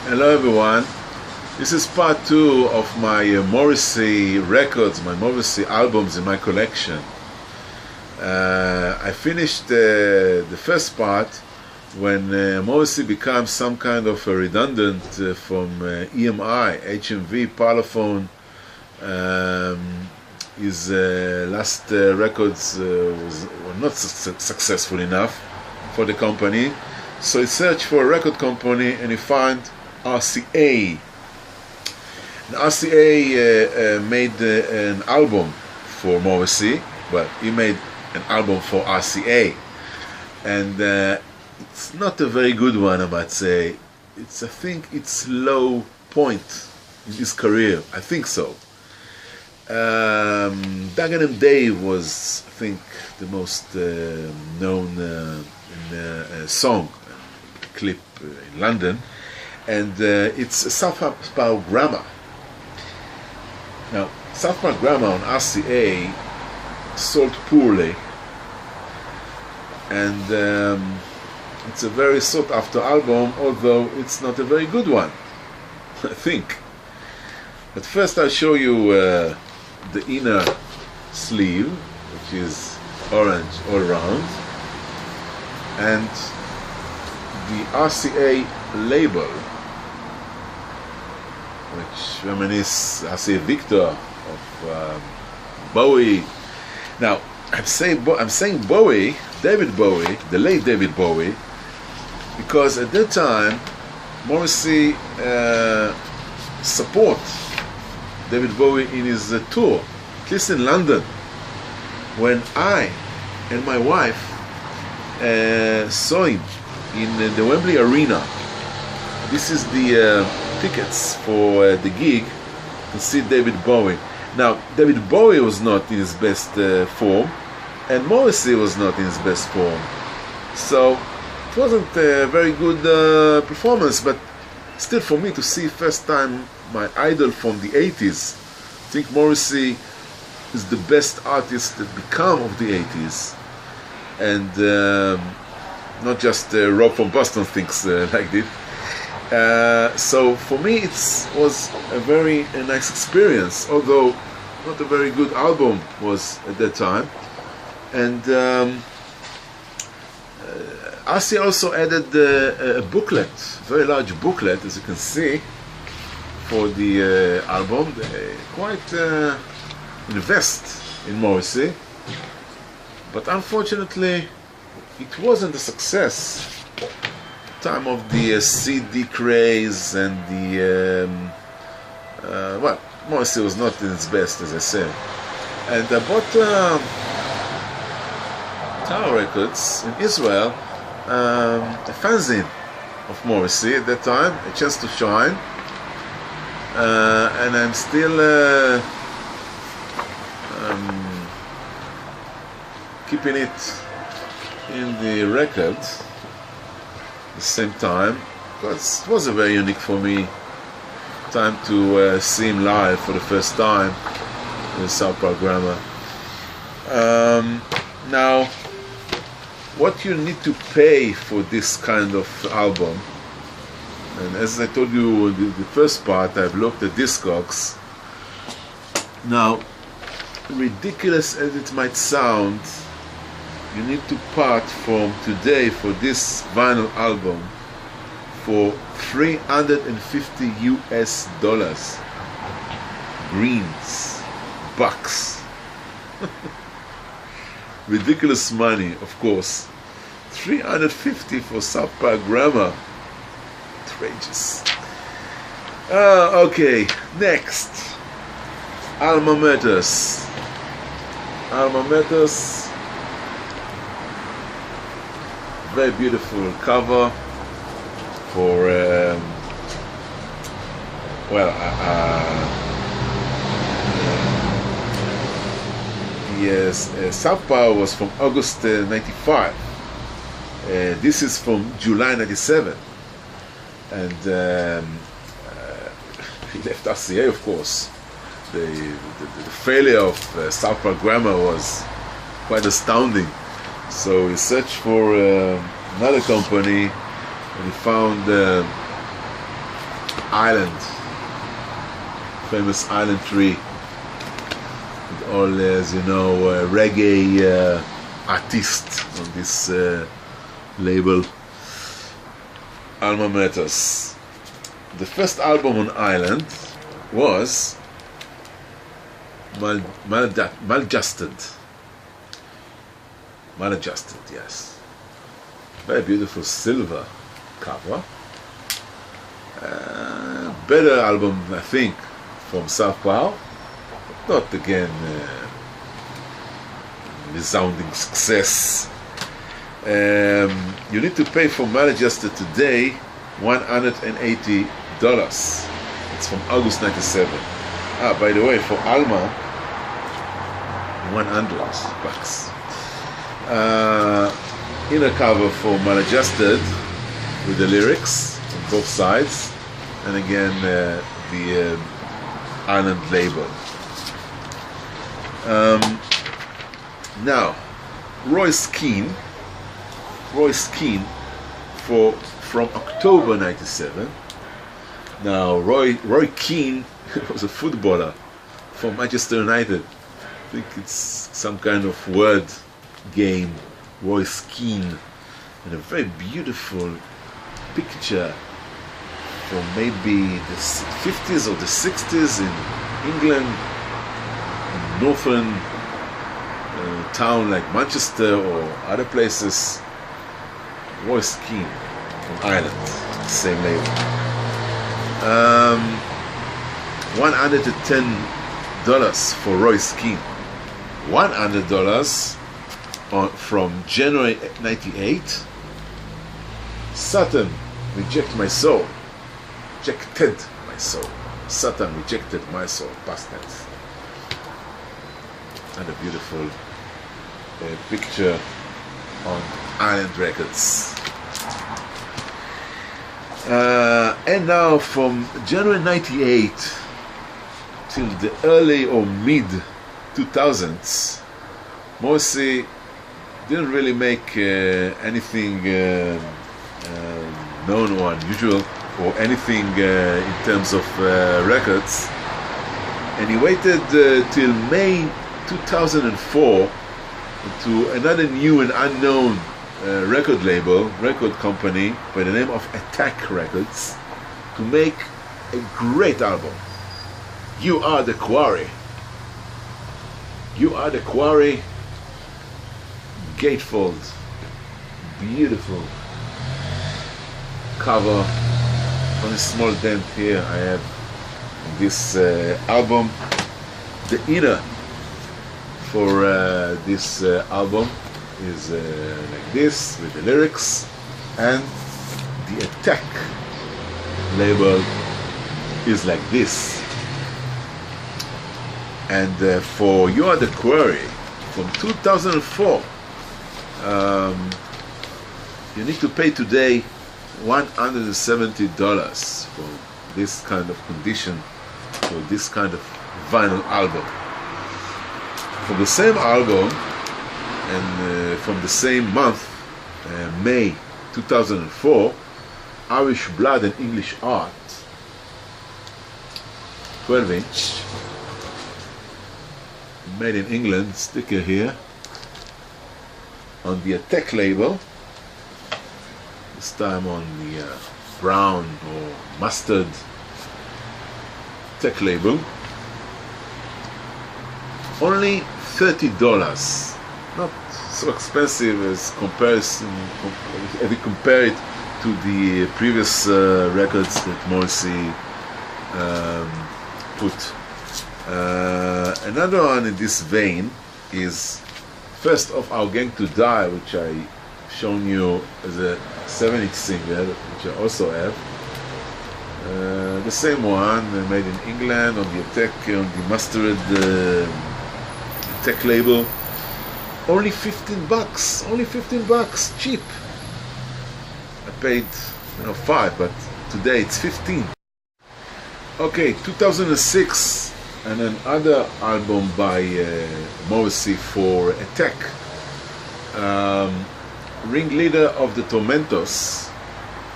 Hello everyone, this is part 2 of my Morrissey records, my Morrissey albums in my collection. I finished the first part when Morrissey becomes some kind of a redundant from EMI, HMV, Parlophone. His last records were not successful enough for the company, so he searched for a record company and he found RCA. And RCA made an album for Morrissey. Well, he made an album for RCA, and it's not a very good one, I might say. I think it's low point in his career. I think so. Dagen and Dave was, I think, the most known song, clip in London, and it's Southpaw Grammar. Now, Southpaw Grammar on RCA sold poorly, and it's a very sought after album, although it's not a very good one, I think. But first I'll show you the inner sleeve, which is orange all around, and the RCA label, which reminisces RCA Victor of Bowie. Now, I'm saying Bowie, David Bowie, the late David Bowie, because at that time Morrissey support David Bowie in his tour, at least in London. When I and my wife saw him in the Wembley Arena, this is the tickets for the gig to see David Bowie. Now, David Bowie was not in his best form, and Morrissey was not in his best form. So it wasn't a very good performance, but still, for me to see first time my idol from the 80s, I think Morrissey is the best artist that become of the 80s, and not just Rob from Boston thinks like this. So for me it was a very nice experience, although not a very good album was at that time. And RCA also added a booklet, a very large booklet, as you can see, for the album. They quite invest in Morrissey, but unfortunately it wasn't a success. Time of the CD craze and the well, Morrissey was not in its best, as I said. And I bought Tower Records in Israel, a fanzine of Morrissey at that time, A Chance to Shine, and I'm still keeping it in the record at the same time, because it was a very unique for me time to see him live for the first time in Southpaw Grammar. Now, what you need to pay for this kind of album, and as I told you in the first part, I've looked at Discogs. Now, ridiculous as it might sound, you need to part from today for this vinyl album for $350 US. Greens, bucks. Ridiculous money, of course. $350 for Southpaw Grammar. Outrageous. Okay, next. Alma Maters. Alma Maters. Very beautiful cover for yes, Southpaw was from August 95. This is from July 97, and he left RCA, of course. The failure of Southpaw Grammar was quite astounding. So he searched for another company, and he found Island, famous island tree, with all, as you know, reggae artists on this label, Alma Maters. The first album on Island was Maladjusted, yes. Very beautiful silver cover. Better album, I think, from South Pau. Not again resounding success. You need to pay for Maladjusted today $180. It's from August 97. By the way, for Alma, $100. Inner cover for Maladjusted with the lyrics on both sides, and again the Island label. Now, Royce Keane from October 97. Now, Roy Keane was a footballer for Manchester United. I think it's some kind of word game, Royce Keane, and a very beautiful picture from maybe the 50s or the 60s in England, in northern town like Manchester or other places. Royce Keane from Ireland, same label. $110 for Royce Keane. $100 from January 98. Satan, Reject My Soul. Rejected my soul. Satan rejected my soul. Past tense. And a beautiful picture on Island Records. And now from January 98 till the early or mid 2000s, Morrissey didn't really make anything known or unusual or anything in terms of records, and he waited till May 2004 to another new and unknown record company by the name of Attack Records to make a great album. You Are the Quarry. You Are the Quarry, gatefold, beautiful cover. On a small dent here I have this album. The inner for this album is like this, with the lyrics, and the Attack label is like this. And for You Are the Quarry from 2004, you need to pay today $170 for this kind of condition, for this kind of vinyl album. From the same album and from the same month, May 2004, Irish Blood and English Art, 12-inch, made in England, sticker here, on the Attack label, this time on the brown or mustard Attack label. Only $30. Not so expensive as comparison if we compare it to the previous records that Morrissey put. Another one in this vein is First of Our Gang to Die, which I shown you as a 7-inch single, which I also have. The same one, made in England on the Attack, on the mustard Attack label. Only $15. Only $15, cheap. I paid, 5, but today it's 15. Okay, 2006, and another album by Morrissey for Attack. Ringleader of the Tormentos,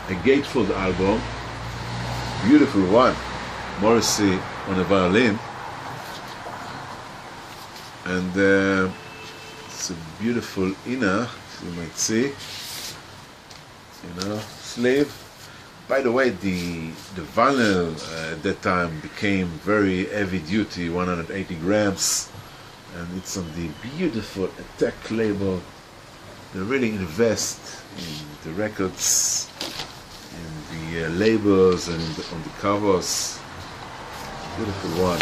a gatefold album. beautiful one, Morrissey on a violin, and it's a beautiful inner, you might see, sleeve. By the way, the vinyl at that time became very heavy duty, 180 grams, and it's on the beautiful Attack label. They really invest in the records, in the labels, and on the covers. Beautiful one.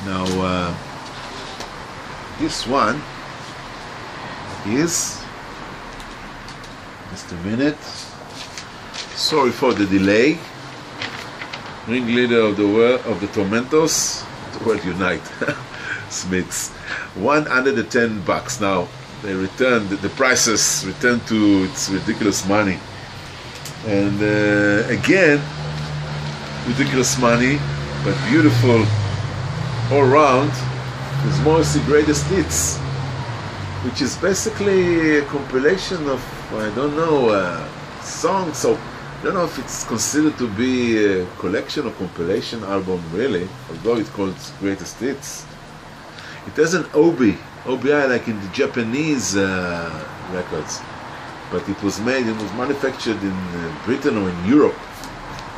Now, this one is, just a minute, sorry for the delay, ringleader of the Tormentos, the World Unite, Smiths, $110. Now they returned, the prices returned to its ridiculous money, and again ridiculous money, but beautiful all round. Is Morrissey Greatest Hits, which is basically a compilation of, I don't know, songs. So I don't know if it's considered to be a collection or compilation album really, although it's called Greatest Hits. It has an OBI like in the Japanese records, but it was manufactured in Britain or in Europe,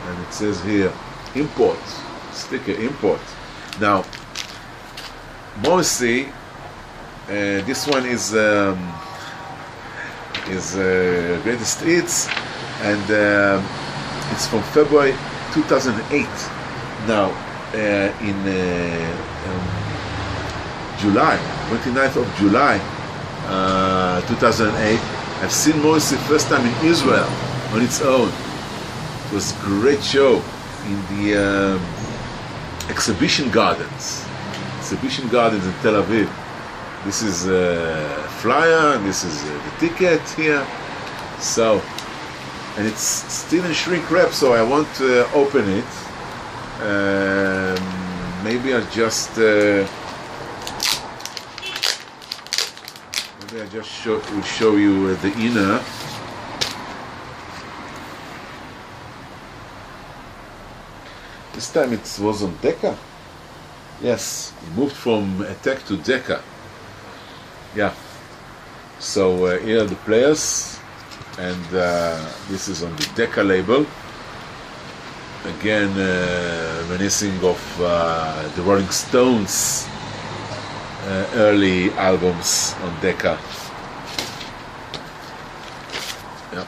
and it says here import, sticker import. Now Morrissey, this one is Greatest Hits, and it's from February 2008. Now in July, 29th of July 2008, I've seen Morrissey first time in Israel on its own. It was a great show in the exhibition gardens in Tel Aviv. This is a flyer, and this is the ticket here. So, and it's still in shrink wrap, so I want to open it. Maybe I'll just show you the inner. This time it was on Decca. Yes, it moved from Attack to Decca. Yeah. So here are the players, and this is on the Decca label. Again, reminiscing of the Rolling Stones early albums on Decca. Yeah.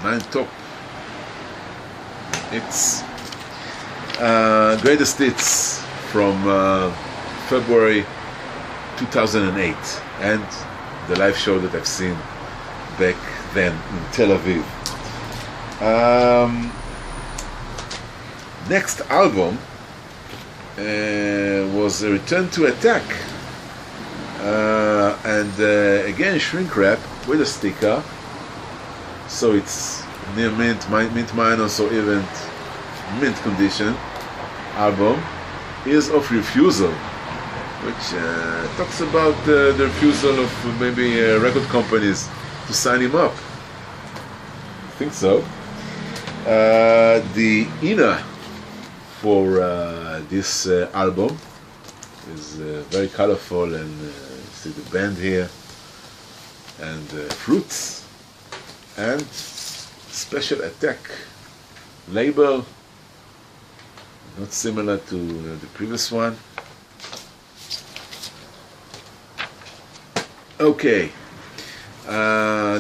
9 top. It's Greatest Hits from February 2008, and the live show that I've seen back then in Tel Aviv. Next album was a Return to Attack, and again shrink wrap with a sticker, so it's near mint minus or even mint condition album. Years of Refusal, which talks about the refusal of maybe record companies to sign him up. I think so. The inner for this album is very colorful, and see the band here, and fruits, and Special Attack label, not similar to the previous one. Okay,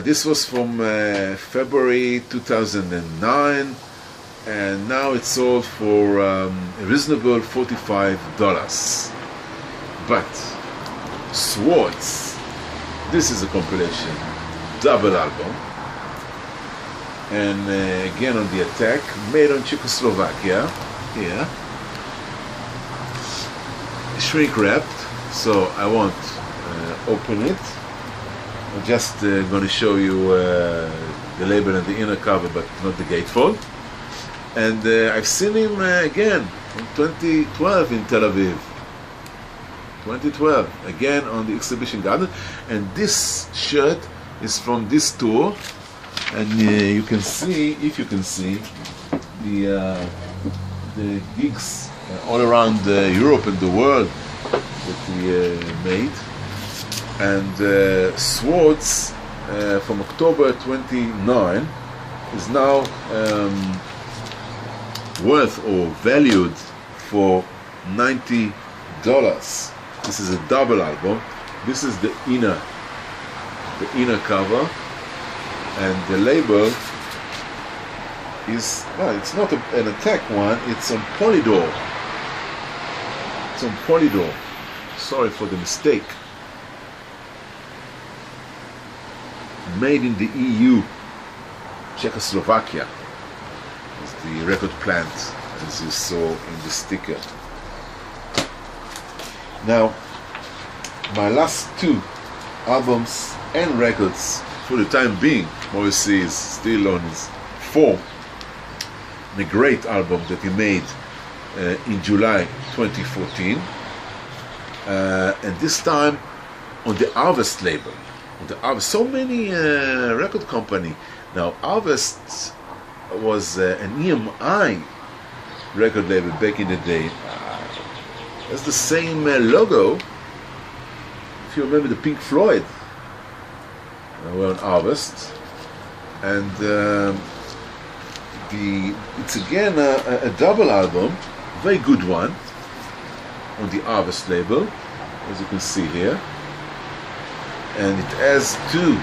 this was from February 2009, and now it's sold for a reasonable $45. But Swords, this is a compilation, double album, and again on the Attack, made on Czechoslovakia, here, shrink wrapped, so I won't open it. I'm just going to show you the label and the inner cover, but not the gatefold. And I've seen him again in 2012 in Tel Aviv. 2012, again on the exhibition garden. And this shirt is from this tour. and you can see, if you can see, the gigs all around Europe and the world that we made. And Swords from October 29 is now worth or valued for $90. This is a double album. This is the inner cover, and the label is, well, it's not an Attack one, it's on Polydor. It's on Polydor. Sorry for the mistake. Made in the EU, Czechoslovakia is the record plant, as you saw in the sticker. Now, my last two albums and records, for the time being, Morrissey is still on his form. The great album that he made in July 2014, and this time on the Harvest label. So many record company. Now, Harvest was an EMI record label back in the day. It's the same logo. If you remember, the Pink Floyd were on Harvest, and it's again a double album, very good one, on the Harvest label, as you can see here, and it has two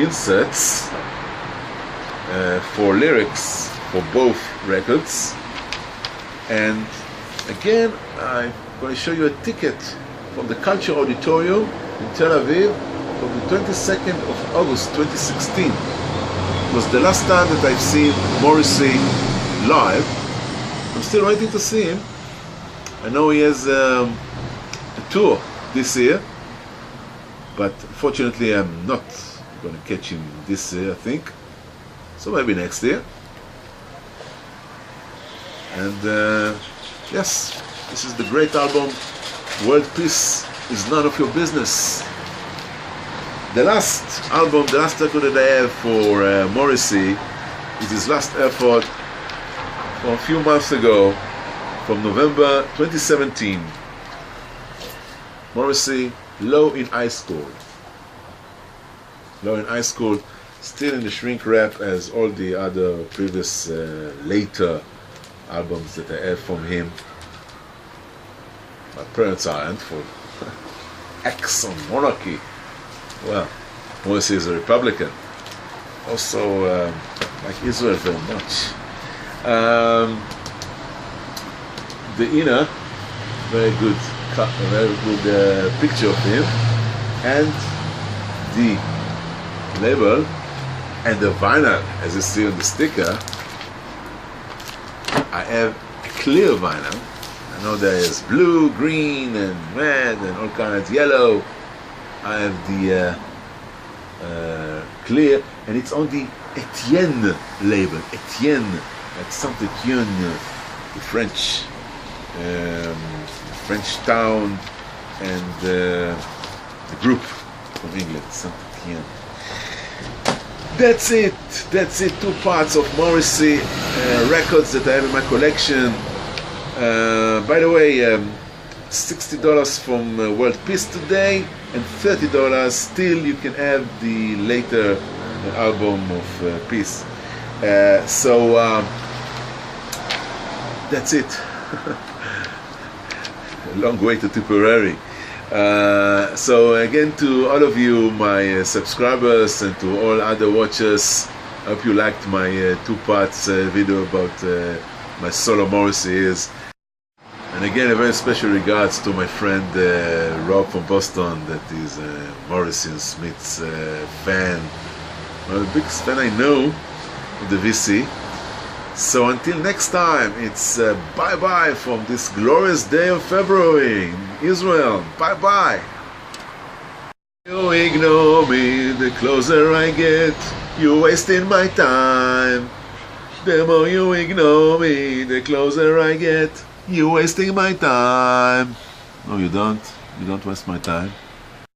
inserts for lyrics for both records. And again, I'm going to show you a ticket from the Culture Auditorium in Tel Aviv from the 22nd of August 2016. It was the last time that I've seen Morrissey live. I'm still waiting to see him. I know he has a tour this year, but unfortunately I'm not going to catch him this year, I think. So maybe next year. And yes, this is the great album, World Peace is None of Your Business. The last album, the last record that I have for Morrissey is his last effort from a few months ago, from November 2017. Morrissey, Low in High School. Low in High School, still in the shrink wrap as all the other previous later albums that I have from him. My parents aren't, for X on Monarchy. Well, Morrissey is a Republican. Also, like Israel very much. The inner, very good cut, a very good picture of him, and the label and the vinyl, as you see on the sticker. I have a clear vinyl. I know there is blue, green, and red, and all kinds, yellow. I have the clear, and it's on the Etienne label. Etienne, like Saint Etienne, the French town, and the group from England, Saint Etienne. That's it. That's it. 2 parts of Morrissey records that I have in my collection. By the way, $60 from World Peace today, and $30 still you can have the later album of Peace. So that's it. A long way to Tipperary. So again, to all of you, my subscribers, and to all other watchers, I hope you liked my 2 parts video about my solo Morrissey is. And again, a very special regards to my friend Rob from Boston, that is Morrissey and Smith's fan. Well, the biggest fan I know of the VC. So until next time, it's bye-bye from this glorious day of February in Israel. Bye-bye. You ignore me, the closer I get. You're wasting my time. The more you ignore me, the closer I get. You're wasting my time. No, you don't. You don't waste my time.